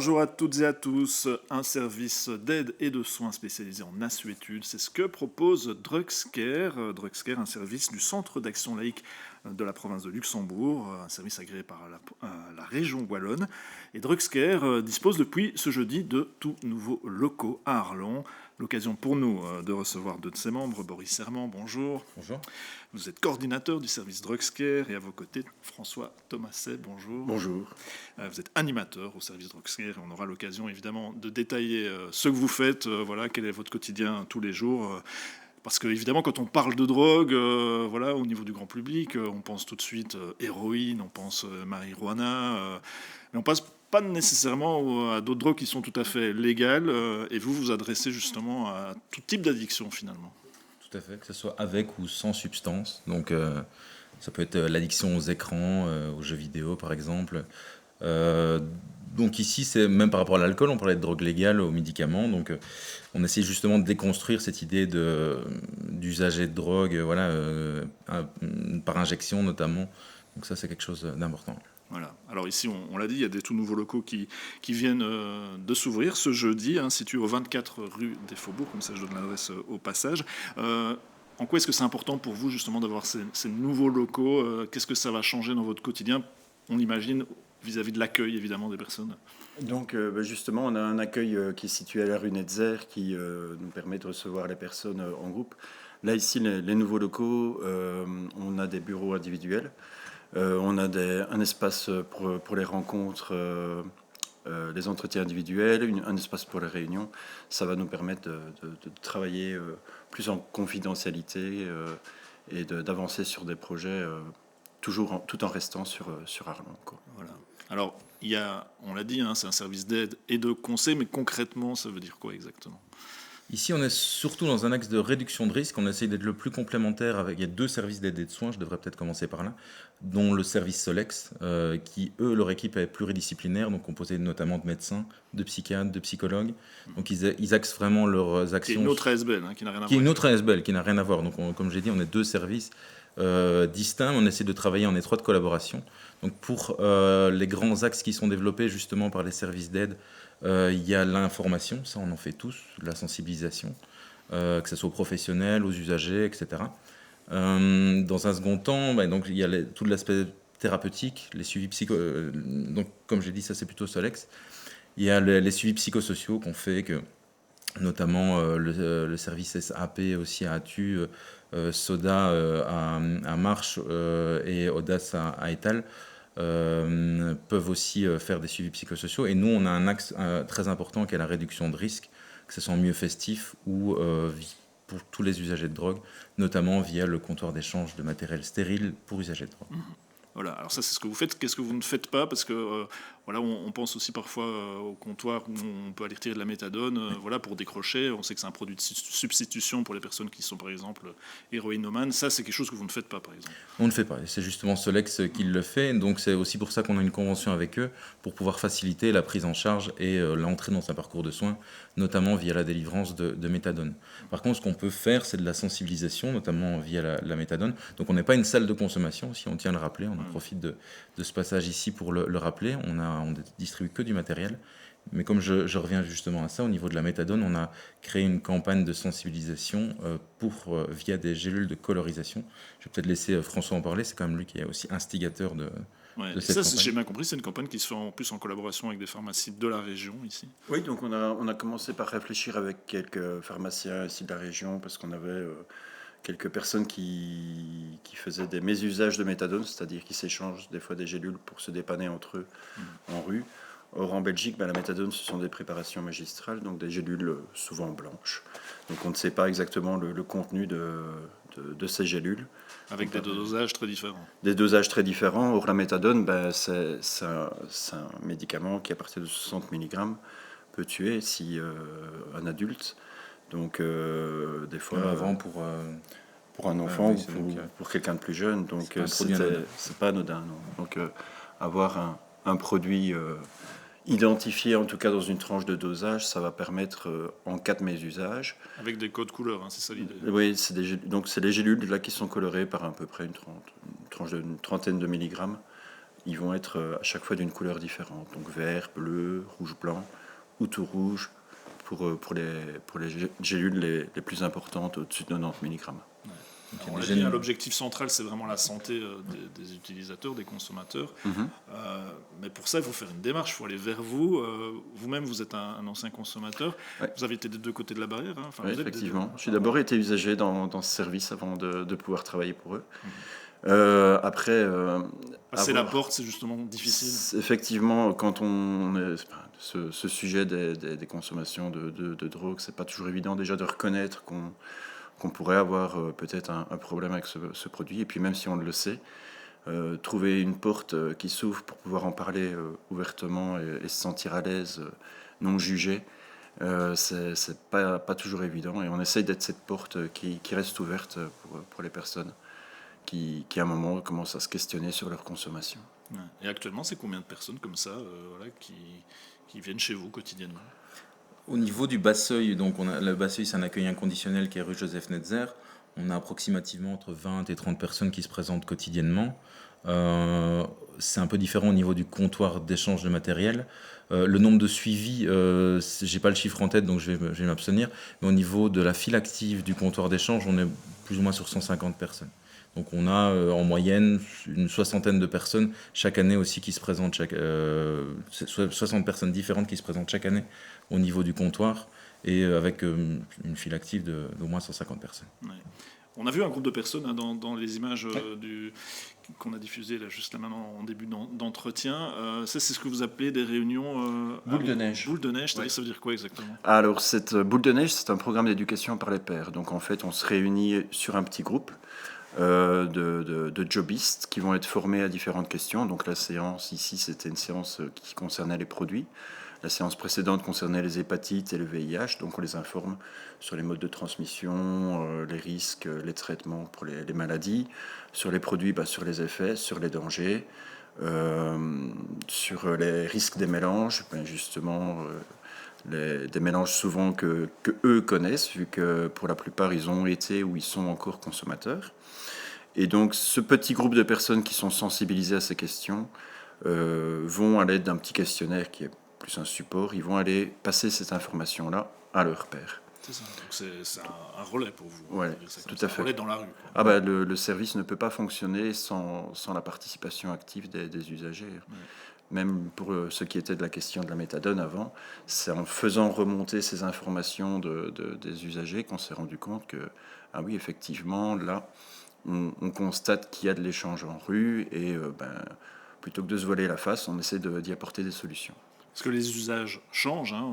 Bonjour à toutes et à tous. Un service d'aide et de soins spécialisé en assuétude, c'est ce que propose Drugscare. Drugscare, un service du Centre d'action laïque de la province de Luxembourg, un service agréé par la région wallonne. Et Drugscare dispose depuis ce jeudi de tout nouveaux locaux à Arlon. L'occasion pour nous de recevoir deux de ses membres. Boris Serment, bonjour. Bonjour. Vous êtes coordinateur du service Drugscare et à vos côtés, François Thomaset, bonjour. Bonjour. Vous êtes animateur au service Drugscare et on aura l'occasion évidemment de détailler ce que vous faites, voilà, quel est votre quotidien tous les jours. Parce que évidemment, quand on parle de drogue, voilà, au niveau du grand public, on pense tout de suite héroïne, on pense marijuana, mais on passe pas nécessairement à d'autres drogues qui sont tout à fait légales. Et vous vous adressez justement à tout type d'addiction finalement. Tout à fait, que ce soit avec ou sans substance. Donc, ça peut être l'addiction aux écrans, aux jeux vidéo par exemple. Donc ici, c'est même par rapport à l'alcool, on parlait de drogue légale, aux médicaments. Donc, on essaie justement de déconstruire cette idée d'usager de drogue, voilà, par injection notamment. Donc ça, c'est quelque chose d'important. Voilà. Alors ici, on l'a dit, il y a des tout nouveaux locaux qui viennent de s'ouvrir ce jeudi, situé au 24 rue des Faubourgs, comme ça je donne l'adresse au passage. En quoi est-ce que c'est important pour vous justement d'avoir ces nouveaux locaux Qu'est-ce que ça va changer dans votre quotidien? On imagine vis-à-vis de l'accueil évidemment des personnes. Donc justement, on a un accueil qui est situé à la rue Netzer qui nous permet de recevoir les personnes en groupe. Là, ici, les nouveaux locaux, on a des bureaux individuels. On a un espace pour les rencontres, les entretiens individuels, un espace pour les réunions. Ça va nous permettre de travailler plus en confidentialité et d'avancer sur des projets tout en restant sur Arlon, quoi. Voilà. Alors, on l'a dit, c'est un service d'aide et de conseil, mais concrètement, ça veut dire quoi exactement? Ici, on est surtout dans un axe de réduction de risque. On essaye d'être le plus complémentaire avec. Il y a deux services d'aide et de soins, je devrais peut-être commencer par là, dont le service Solex, qui, eux, leur équipe est pluridisciplinaire, donc composée notamment de médecins, de psychiatres, de psychologues. Donc, ils axent vraiment leurs actions. Qui est une autre ASBL, qui n'a rien à voir. Qui est une autre ASBL, qui n'a rien à voir. Donc, comme j'ai dit, on est deux services distincts. On essaie de travailler en étroite collaboration. Donc, pour les grands axes qui sont développés justement par les services d'aide, il y a l'information, ça on en fait tous, la sensibilisation, que ce soit aux professionnels, aux usagers, etc. Dans un second temps, donc, il y a tout l'aspect thérapeutique, les suivis donc comme j'ai dit, ça c'est plutôt Solex. Il y a les suivis psychosociaux qu'on fait, notamment le service SAP aussi à Atu, Soda à Marche et Audace à Étal. Peuvent aussi faire des suivis psychosociaux. Et nous, on a un axe très important qui est la réduction de risque, que ce soit en milieu festif ou pour tous les usagers de drogue, notamment via le comptoir d'échange de matériel stérile pour usagers de drogue. Voilà, alors ça c'est ce que vous faites. Qu'est-ce que vous ne faites pas? Parce que voilà, on pense aussi parfois au comptoir où on peut aller retirer de la méthadone, voilà, pour décrocher. On sait que c'est un produit de substitution pour les personnes qui sont par exemple héroïnomanes. Ça c'est quelque chose que vous ne faites pas par exemple. On ne le fait pas, c'est justement Solex qui le fait, donc c'est aussi pour ça qu'on a une convention avec eux, pour pouvoir faciliter la prise en charge et l'entrée dans un parcours de soins, notamment via la délivrance de méthadone. Par contre, ce qu'on peut faire, c'est de la sensibilisation, notamment via la méthadone. Donc on n'est pas une salle de consommation, si on tient à le rappeler, on en profite de ce passage ici pour le rappeler. On ne distribue que du matériel. Mais comme je reviens justement à ça, au niveau de la méthadone, on a créé une campagne de sensibilisation via des gélules de colorisation. Je vais peut-être laisser François en parler, c'est quand même lui qui est aussi instigateur de cette campagne. J'ai bien compris, c'est une campagne qui se fait en plus en collaboration avec des pharmacies de la région ici. Oui, donc on a commencé par réfléchir avec quelques pharmaciens ici de la région, parce qu'on avait quelques personnes qui faisaient des mésusages de méthadone, c'est-à-dire qui s'échangent des fois des gélules pour se dépanner entre eux en rue. Or, en Belgique, la méthadone, ce sont des préparations magistrales, donc des gélules souvent blanches. Donc on ne sait pas exactement le contenu de ces gélules. Avec des dosages très différents. Des dosages très différents. Or, la méthadone, c'est un médicament qui, à partir de 60 mg, peut tuer un adulte. Donc, des fois... avant pour un enfant ou pour quelqu'un de plus jeune. Donc, c'est pas anodin. Non. Donc, avoir un produit... identifié en tout cas dans une tranche de dosage, ça va permettre en cas de mésusage. Avec des codes couleurs, c'est ça l'idée. Oui, c'est les gélules là qui sont colorées par à peu près une tranche d'une trentaine de milligrammes ils vont être à chaque fois d'une couleur différente. Donc vert, bleu, rouge, blanc ou tout rouge pour les gélules les plus importantes au-dessus de 90 mg. On l'a dit, l'objectif central, c'est vraiment la santé des utilisateurs, des consommateurs. Mais pour ça, il faut faire une démarche, il faut aller vers vous. Vous-même, vous êtes un ancien consommateur. Ouais. Vous avez été des deux côtés de la barrière. Hein. Oui, effectivement. J'ai d'abord été usager dans ce service avant de pouvoir travailler pour eux. Après... passer la porte, c'est justement difficile. Effectivement, quand on est... Ce sujet des consommations de drogue, c'est pas toujours évident déjà de reconnaître qu'on pourrait avoir peut-être un problème avec ce produit. Et puis même si on le sait, trouver une porte qui s'ouvre pour pouvoir en parler ouvertement et se sentir à l'aise, non jugé, c'est pas toujours évident. Et on essaye d'être cette porte qui reste ouverte pour les personnes qui à un moment commencent à se questionner sur leur consommation. Ouais. Et actuellement, c'est combien de personnes comme ça qui viennent chez vous quotidiennement? Au niveau du Bas-Seuil, donc le Bas-Seuil, c'est un accueil inconditionnel qui est rue Joseph Netzer. On a approximativement entre 20 et 30 personnes qui se présentent quotidiennement. C'est un peu différent au niveau du comptoir d'échange de matériel. Le nombre de suivis, j'ai pas le chiffre en tête, donc je vais m'abstenir. Mais au niveau de la file active du comptoir d'échange, on est plus ou moins sur 150 personnes. Donc on a en moyenne une soixantaine de personnes chaque année aussi qui se présentent, 60 personnes différentes qui se présentent chaque année au niveau du comptoir et avec une file active d'au moins 150 personnes. Ouais. On a vu un groupe de personnes hein, dans les images qu'on a diffusées là, juste là maintenant en début d'entretien. Ça, c'est ce que vous appelez des réunions... boule de neige. Boule de neige, ça veut dire quoi exactement? Alors, cette boule de neige, c'est un programme d'éducation par les pairs. Donc, en fait, on se réunit sur un petit groupe de jobistes qui vont être formés à différentes questions. Donc, la séance ici, c'était une séance qui concernait les produits. La séance précédente concernait les hépatites et le VIH, donc on les informe sur les modes de transmission, les risques, les traitements pour les maladies, sur les produits, sur les effets, sur les dangers, sur les risques des mélanges, justement des mélanges souvent que eux connaissent, vu que pour la plupart ils ont été ou ils sont encore consommateurs. Et donc ce petit groupe de personnes qui sont sensibilisées à ces questions vont à l'aide d'un petit questionnaire qui est plus un support, ils vont aller passer cette information-là à leur père. C'est ça, donc c'est un relais pour vous. Ouais, tout à fait. Un relais dans la rue. Quoi. Le service ne peut pas fonctionner sans la participation active des usagers. Ouais. Même pour ce qui était de la question de la méthadone avant, c'est en faisant remonter ces informations des usagers qu'on s'est rendu compte que, ah oui, effectivement, là, on constate qu'il y a de l'échange en rue et plutôt que de se voiler la face, on essaie d'y apporter des solutions. Parce que les usages changent. Hein.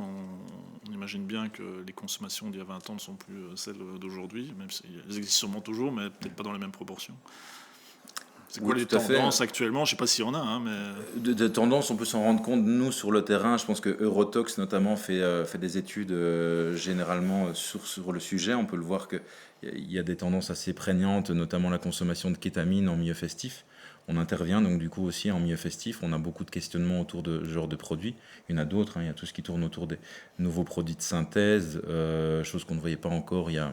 On imagine bien que les consommations d'il y a 20 ans ne sont plus celles d'aujourd'hui, même si elles existent sûrement toujours, mais peut-être pas dans les mêmes proportions. C'est quoi les tendances actuellement? Je ne sais pas s'il y en a. Hein, mais... de tendances, on peut s'en rendre compte, nous, sur le terrain. Je pense que Eurotox, notamment, fait des études généralement sur le sujet. On peut le voir qu'il y a des tendances assez prégnantes, notamment la consommation de kétamine en milieu festif. On intervient donc du coup aussi en milieu festif. On a beaucoup de questionnements autour de ce genre de produits. Il y en a d'autres. Hein. Il y a tout ce qui tourne autour des nouveaux produits de synthèse, chose qu'on ne voyait pas encore il y a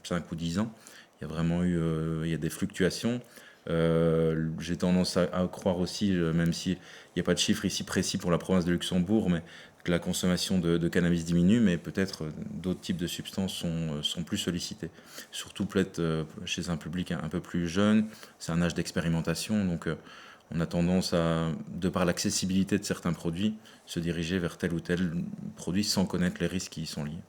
5 ou 10 ans. Il y a vraiment eu il y a des fluctuations. J'ai tendance à croire aussi, même s'il n'y a pas de chiffre ici précis pour la province de Luxembourg, mais que la consommation de cannabis diminue, mais peut-être d'autres types de substances sont plus sollicitées. Surtout peut-être chez un public un peu plus jeune, c'est un âge d'expérimentation, donc on a tendance à, de par l'accessibilité de certains produits, se diriger vers tel ou tel produit sans connaître les risques qui y sont liés.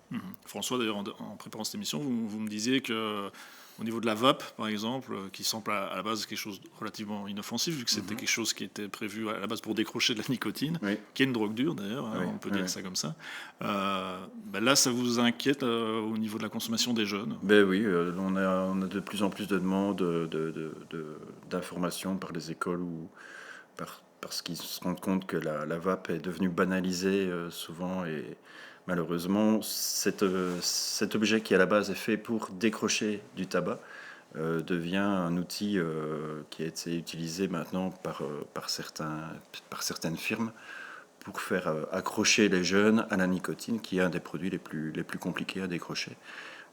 François, d'ailleurs, en préparant cette émission, vous me disiez que au niveau de la vape, par exemple, qui semble à la base quelque chose de relativement inoffensif, vu que c'était quelque chose qui était prévu à la base pour décrocher de la nicotine, qui est une drogue dure d'ailleurs, on peut dire ça comme ça. Là, ça vous inquiète au niveau de la consommation des jeunes? Oui, on a de plus en plus de demandes d'informations par les écoles ou parce qu'ils se rendent compte que la vape est devenue banalisée souvent et malheureusement, cet objet qui à la base est fait pour décrocher du tabac devient un outil qui a été utilisé maintenant par certaines firmes pour faire accrocher les jeunes à la nicotine, qui est un des produits les plus compliqués à décrocher.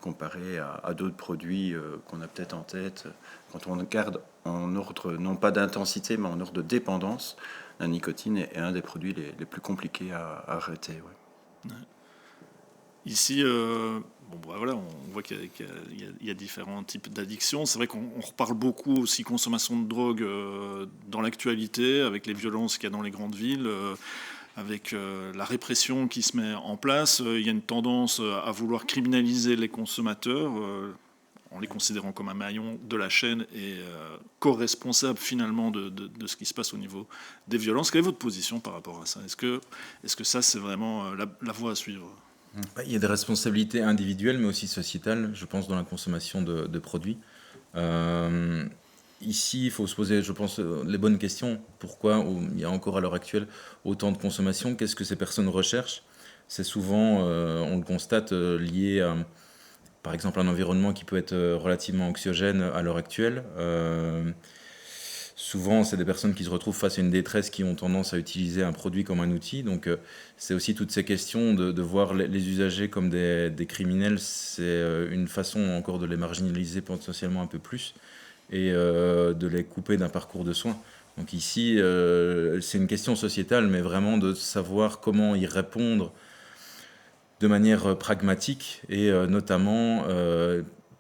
comparé à d'autres produits qu'on a peut-être en tête. Quand on garde en ordre, non pas d'intensité, mais en ordre de dépendance, la nicotine est un des produits les plus compliqués à arrêter. Ouais. Ici, voilà, on voit qu'il y a différents types d'addictions. C'est vrai qu'on reparle beaucoup aussi consommation de drogue dans l'actualité, avec les violences qu'il y a dans les grandes villes, avec la répression qui se met en place. Il y a une tendance à vouloir criminaliser les consommateurs, en les considérant comme un maillon de la chaîne et co-responsable finalement de ce qui se passe au niveau des violences. Quelle est votre position par rapport à ça ? Est-ce que ça, c'est vraiment la voie à suivre ? Il y a des responsabilités individuelles, mais aussi sociétales, je pense, dans la consommation de produits. Ici, il faut se poser, je pense, les bonnes questions. Pourquoi il y a encore à l'heure actuelle autant de consommation ? Qu'est-ce que ces personnes recherchent ? C'est souvent, on le constate, lié à, par exemple, un environnement qui peut être relativement anxiogène à l'heure actuelle. Souvent, c'est des personnes qui se retrouvent face à une détresse qui ont tendance à utiliser un produit comme un outil. Donc, c'est aussi toutes ces questions de voir les usagers comme des criminels. C'est une façon encore de les marginaliser potentiellement un peu plus et de les couper d'un parcours de soins. Donc ici, c'est une question sociétale, mais vraiment de savoir comment y répondre de manière pragmatique et notamment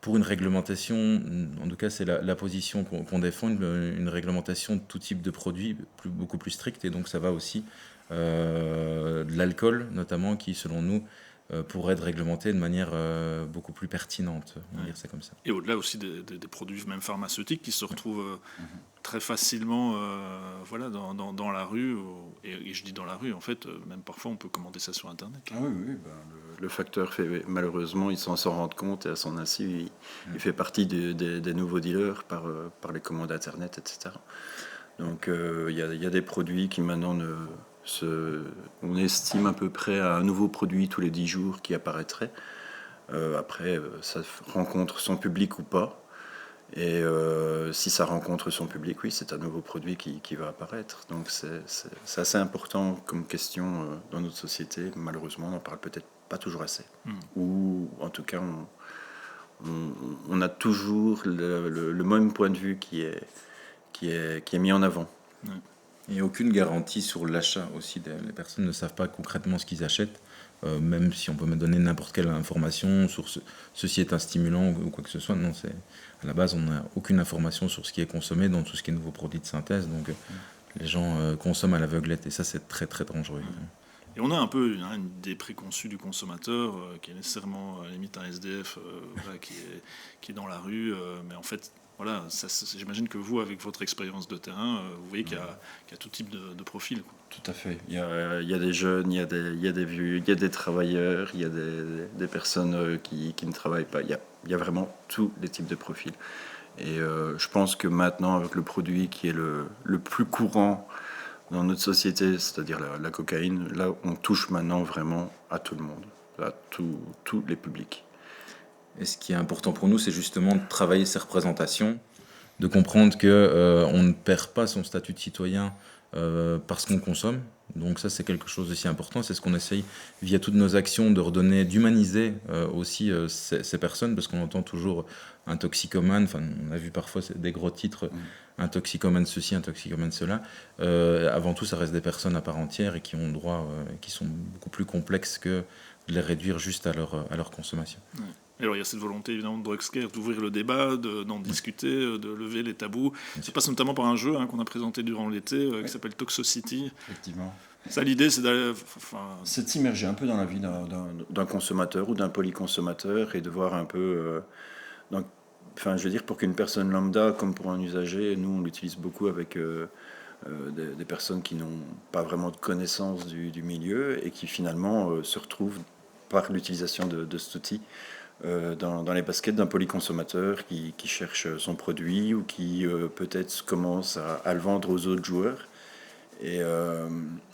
pour une réglementation, en tout cas c'est la position qu'on défend, une réglementation de tout type de produits beaucoup plus stricte, et donc ça va aussi de l'alcool notamment qui selon nous pourrait être réglementé de manière beaucoup plus pertinente, on va dire ça comme ça. Et au-delà aussi des produits même pharmaceutiques qui se retrouvent très facilement dans la rue, et je dis dans la rue, en fait, même parfois on peut commander ça sur Internet. Ah oui, le facteur fait, malheureusement, il s'en rend compte et à son insu, il fait partie des nouveaux dealers par les commandes Internet, etc. Donc il y a des produits qui maintenant on estime à peu près à un nouveau produit tous les 10 jours qui apparaîtrait. Après, ça rencontre son public ou pas. Et si ça rencontre son public, oui, c'est un nouveau produit qui va apparaître. Donc c'est assez important comme question dans notre société. Malheureusement, on n'en parle peut-être pas toujours assez. Ou en tout cas, on a toujours le même point de vue qui est mis en avant. Il n'y a aucune garantie sur l'achat aussi. Les personnes ne savent pas concrètement ce qu'ils achètent, même si on peut me donner n'importe quelle information sur ceci est un stimulant ou quoi que ce soit. Non, à la base, on n'a aucune information sur ce qui est consommé dans tout ce qui est nouveaux produits de synthèse. Donc les gens consomment à l'aveuglette et ça, c'est très très dangereux. Et on a un peu une idée préconçue du consommateur qui est nécessairement à la limite un SDF qui est dans la rue, mais en fait, voilà, j'imagine que vous, avec votre expérience de terrain, vous voyez qu'il y a tout type de profil, quoi. Tout à fait. Il y a des jeunes, il y a des vieux, il y a des travailleurs, il y a des personnes qui ne travaillent pas. Il y a vraiment tous les types de profils. Et je pense que maintenant, avec le produit qui est le plus courant dans notre société, c'est-à-dire la cocaïne, là, on touche maintenant vraiment à tout le monde, à tous les publics. Et ce qui est important pour nous, c'est justement de travailler ces représentations, de comprendre qu'on ne perd pas son statut de citoyen parce qu'on consomme. Donc ça, c'est quelque chose d'aussi important. C'est ce qu'on essaye, via toutes nos actions, de redonner, d'humaniser aussi ces personnes, parce qu'on entend toujours un toxicomane. Enfin, on a vu parfois des gros titres, un toxicomane ceci, un toxicomane cela. Avant tout, ça reste des personnes à part entière et qui ont droit, qui sont beaucoup plus complexes que de les réduire juste à leur consommation. Ouais. Et alors il y a cette volonté évidemment de Drugscare d'ouvrir le débat, d'en discuter, de lever les tabous. Ça passe notamment par un jeu qu'on a présenté durant l'été qui s'appelle Toxocity. Effectivement. Ça, l'idée, c'est d'aller... c'est de s'immerger un peu dans la vie d'un consommateur ou d'un polyconsommateur et de voir un peu... je veux dire, pour qu'une personne lambda, comme pour un usager, nous on l'utilise beaucoup avec des personnes qui n'ont pas vraiment de connaissance du milieu et qui finalement se retrouvent par l'utilisation de cet outil dans les baskets d'un polyconsommateur qui cherche son produit ou qui peut-être commence à le vendre aux autres joueurs. Et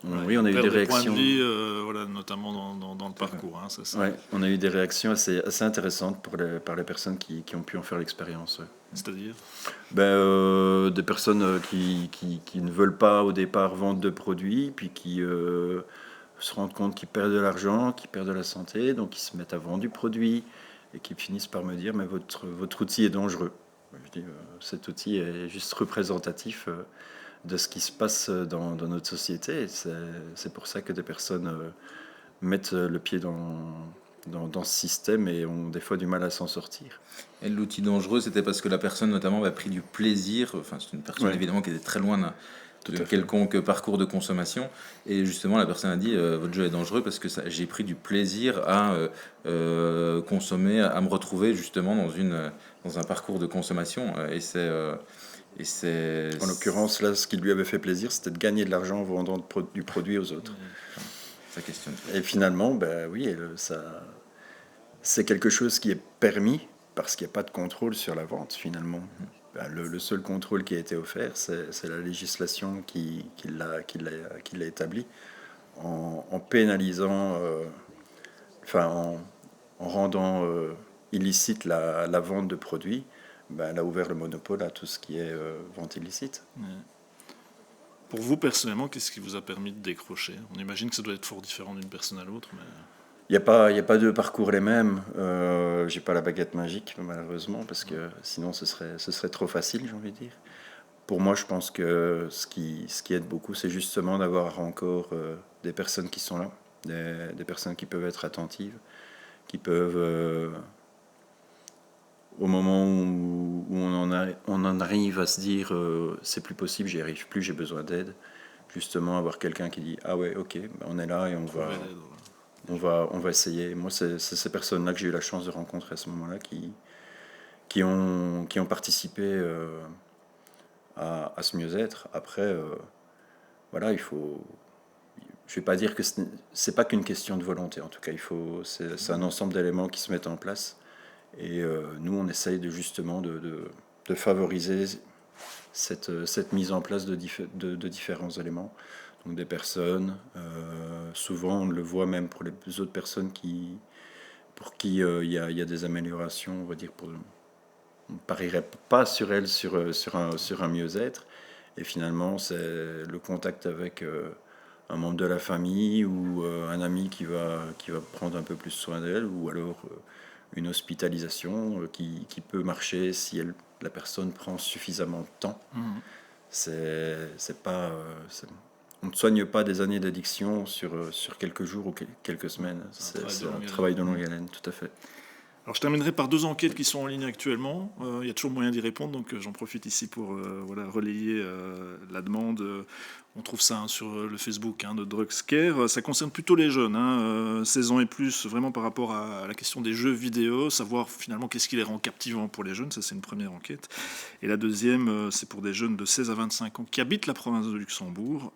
oui, on a eu des réactions. Points de vie, notamment dans le parcours. Ouais, on a eu des réactions assez intéressantes par les personnes qui ont pu en faire l'expérience. Ouais. C'est-à-dire des personnes qui ne veulent pas au départ vendre de produits, puis qui se rendent compte qu'ils perdent de l'argent, qu'ils perdent de la santé, donc ils se mettent à vendre du produit. et qui finissent par me dire, mais votre outil est dangereux. Je dis, cet outil est juste représentatif de ce qui se passe dans notre société. Et c'est pour ça que des personnes mettent le pied dans ce système et ont des fois du mal à s'en sortir. Et l'outil dangereux, c'était parce que la personne notamment a pris du plaisir, enfin c'est une personne évidemment qui était très loin de quelconque parcours de consommation, et justement la personne a dit votre jeu est dangereux parce que j'ai pris du plaisir à consommer, à me retrouver justement dans un parcours de consommation, et c'est en l'occurrence là, ce qui lui avait fait plaisir, c'était de gagner de l'argent en vendant du produit aux autres. Ça questionne. Et finalement, oui, c'est quelque chose qui est permis parce qu'il n'y a pas de contrôle sur la vente finalement. Le seul contrôle qui a été offert, c'est la législation qui l'a établi en pénalisant, en rendant illicite la vente de produits. Elle a ouvert le monopole à tout ce qui est vente illicite. Pour vous, personnellement, qu'est-ce qui vous a permis de décrocher? On imagine que ça doit être fort différent d'une personne à l'autre, mais... Il n'y a pas deux parcours les mêmes. J'ai pas la baguette magique, malheureusement, parce que sinon ce serait trop facile, j'ai envie de dire. Pour moi, je pense que ce qui aide beaucoup, c'est justement d'avoir encore des personnes qui sont là, des personnes qui peuvent être attentives, qui peuvent, au moment où on en arrive à se dire c'est plus possible, j'y arrive plus, j'ai besoin d'aide, justement avoir quelqu'un qui dit ah ouais, ok, on est là et on va essayer. Moi, c'est ces personnes-là que j'ai eu la chance de rencontrer à ce moment-là qui ont participé à ce mieux-être. Après, voilà, je vais pas dire que c'est pas qu'une question de volonté. En tout cas, c'est un ensemble d'éléments qui se mettent en place. Et nous, on essaye justement de favoriser cette mise en place de différents éléments. Donc des personnes, souvent on le voit même pour les autres personnes pour qui il y a des améliorations, on va dire, on ne parierait pas sur elles sur un mieux-être. Et finalement, c'est le contact avec un membre de la famille ou un ami qui va prendre un peu plus soin d'elle, ou alors une hospitalisation qui peut marcher si la personne prend suffisamment de temps. C'est pas... on ne soigne pas des années d'addiction sur quelques jours ou quelques semaines. C'est un travail de longue haleine, tout à fait. Alors je terminerai par 2 enquêtes qui sont en ligne actuellement. Il y a toujours moyen d'y répondre, donc j'en profite ici pour relayer la demande. On trouve ça sur le Facebook de DrugsCare. Ça concerne plutôt les jeunes, 16 ans et plus, vraiment par rapport à la question des jeux vidéo, savoir finalement qu'est-ce qui les rend captivants pour les jeunes. Ça, c'est une première enquête. Et la deuxième, c'est pour des jeunes de 16 à 25 ans qui habitent la province de Luxembourg.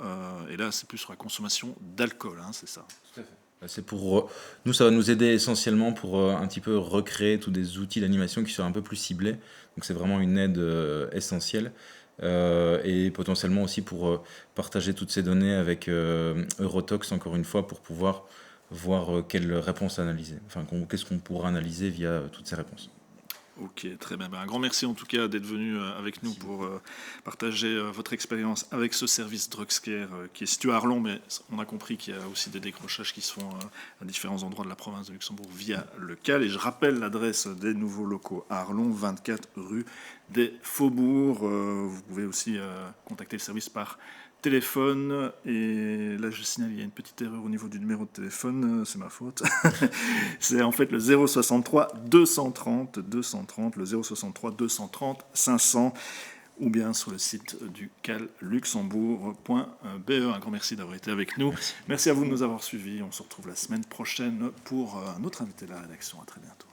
Et là, c'est plus sur la consommation d'alcool, c'est ça. Tout à fait. C'est pour nous, ça va nous aider essentiellement pour un petit peu recréer tous des outils d'animation qui soient un peu plus ciblés. Donc c'est vraiment une aide essentielle, et potentiellement aussi pour partager toutes ces données avec Eurotox, encore une fois, pour pouvoir voir quelles réponses analyser. Enfin, qu'est-ce qu'on pourra analyser via toutes ces réponses. Ok, très bien. Un grand merci en tout cas d'être venu avec nous pour partager votre expérience avec ce service DrugsCare qui est situé à Arlon, mais on a compris qu'il y a aussi des décrochages qui se font à différents endroits de la province de Luxembourg via le CAL. Et je rappelle l'adresse des nouveaux locaux à Arlon, 24 rue des Faubourgs. Vous pouvez aussi contacter le service par téléphone, et là je signale il y a une petite erreur au niveau du numéro de téléphone, c'est ma faute. C'est en fait le 063 230 230, le 063 230 500, ou bien sur le site du calluxembourg.be. Un grand merci d'avoir été avec nous. Merci à vous de nous avoir suivis. On se retrouve la semaine prochaine pour un autre invité de la rédaction. À très bientôt.